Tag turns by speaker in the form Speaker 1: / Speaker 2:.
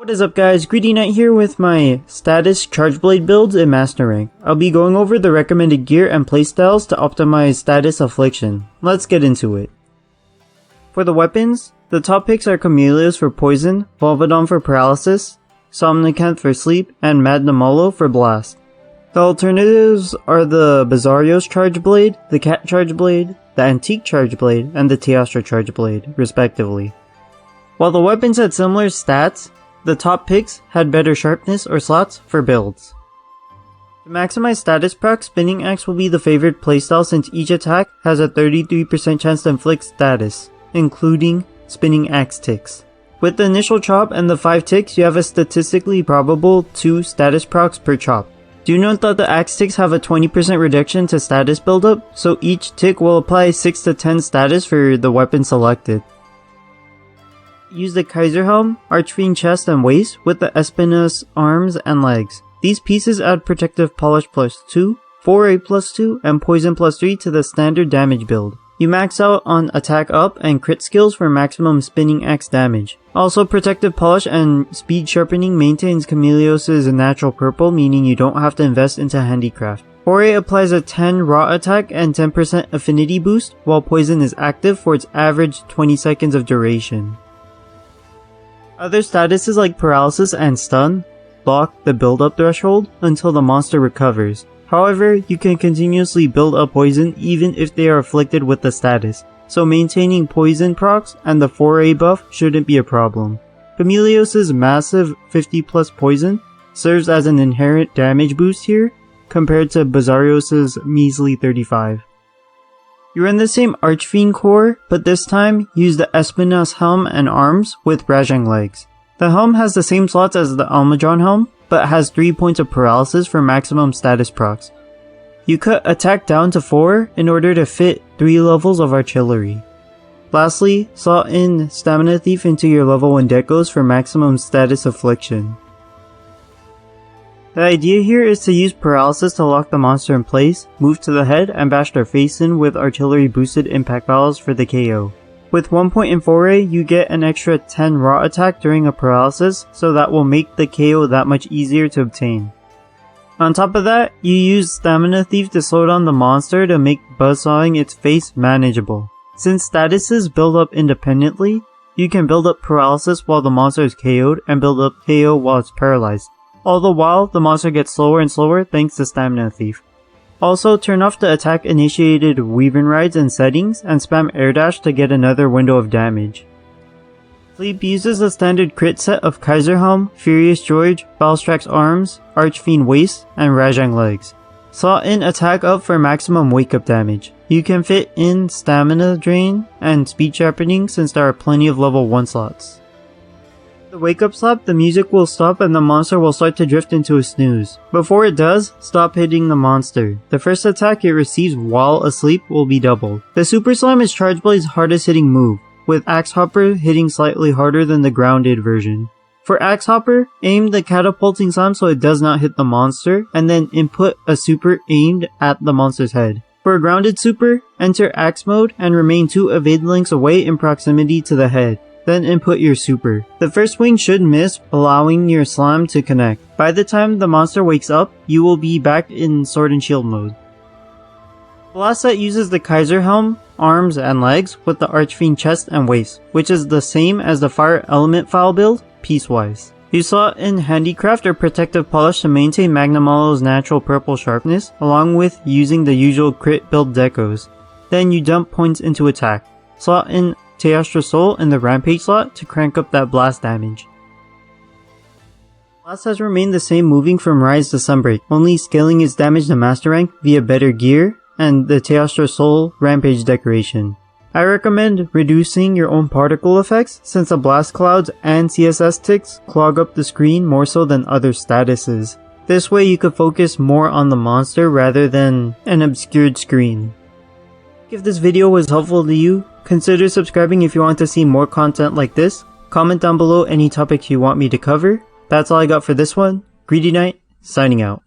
Speaker 1: What is up guys, Greedy Knight here with my status charge blade builds in Master Rank. I'll be going over the recommended gear and playstyles to optimize status affliction. Let's get into it. For the weapons, the top picks are Chameleos for poison, Volvodon for paralysis, Somnicanth for sleep, and Magnamalo for blast. The alternatives are the Bizarrios charge blade, the Cat charge blade, the Antique charge blade, and the Teostra charge blade, respectively. While the weapons had similar stats, the top picks had better sharpness or slots for builds. To maximize status proc, Spinning Axe will be the favored playstyle since each attack has a 33% chance to inflict status, including Spinning Axe ticks. With the initial chop and the 5 ticks, you have a statistically probable 2 status procs per chop. Do note that the axe ticks have a 20% reduction to status buildup, so each tick will apply 6 to 10 status for the weapon selected. Use the Kaiser Helm, Archfiend chest and waist with the Espinous arms and legs. These pieces add Protective Polish +2, Foray +2, and Poison +3 to the standard damage build. You max out on attack up and crit skills for maximum Spinning Axe damage. Also, Protective Polish and Speed Sharpening maintains Chameleos' natural purple, meaning you don't have to invest into handicraft. Foray applies a 10 raw attack and 10% affinity boost, while Poison is active for its average 20 seconds of duration. Other statuses like Paralysis and Stun block the build-up threshold until the monster recovers. However, you can continuously build up poison even if they are afflicted with the status, so maintaining poison procs and the Foray buff shouldn't be a problem. Chameleos' massive 50+ poison serves as an inherent damage boost here, compared to Bizarrios' measly 35. You run the same Archfiend core, but this time use the Espinous helm and arms with Rajang legs. The helm has the same slots as the Almudron helm, but has 3 points of paralysis for maximum status procs. You cut attack down to 4 in order to fit 3 levels of artillery. Lastly, slot in Stamina Thief into your level 1 decos for maximum status affliction. The idea here is to use Paralysis to lock the monster in place, move to the head, and bash their face in with artillery boosted impact vials for the KO. With 1 point in Foray, you get an extra 10 raw attack during a Paralysis, so that will make the KO that much easier to obtain. On top of that, you use Stamina Thief to slow down the monster to make buzzsawing its face manageable. Since statuses build up independently, you can build up Paralysis while the monster is KO'd and build up KO while it's paralyzed. All the while, the monster gets slower and slower thanks to Stamina Thief. Also, turn off the attack initiated Weaving Rides and settings and spam Air Dash to get another window of damage. Sleep uses a standard crit set of Kaiser Helm, Furious George, Balstrax arms, Archfiend waist, and Rajang legs. Slot in attack up for maximum wake up damage. You can fit in Stamina Drain and Speed Sharpening since there are plenty of level 1 slots. The wake up slap, the music will stop and the monster will start to drift into a snooze. Before it does, stop hitting the monster. The first attack it receives while asleep will be doubled. The Super Slam is Charge Blade's hardest hitting move, with Axe Hopper hitting slightly harder than the grounded version. For Axe Hopper, aim the catapulting slam so it does not hit the monster, and then input a super aimed at the monster's head. For a grounded super, enter Axe mode and remain 2 evade links away in proximity to the head. Then input your super. The first swing should miss, allowing your slam to connect. By the time the monster wakes up, you will be back in Sword and Shield mode. The last set uses the Kaiser Helm, arms, and legs with the Archfiend chest and waist, which is the same as the Fire Element file build, piecewise. You slot in Handicraft or Protective Polish to maintain Magnamalo's natural purple sharpness, along with using the usual crit build decos. Then you dump points into attack. Slot in Teostra Soul in the Rampage slot to crank up that blast damage. Blast has remained the same moving from Rise to Sunbreak, only scaling its damage to Master Rank via better gear and the Teostra Soul Rampage decoration. I recommend reducing your own particle effects since the blast clouds and CSS ticks clog up the screen more so than other statuses. This way you could focus more on the monster rather than an obscured screen. If this video was helpful to you, consider subscribing if you want to see more content like this. Comment down below any topics you want me to cover. That's all I got for this one. Greedy Knight, signing out.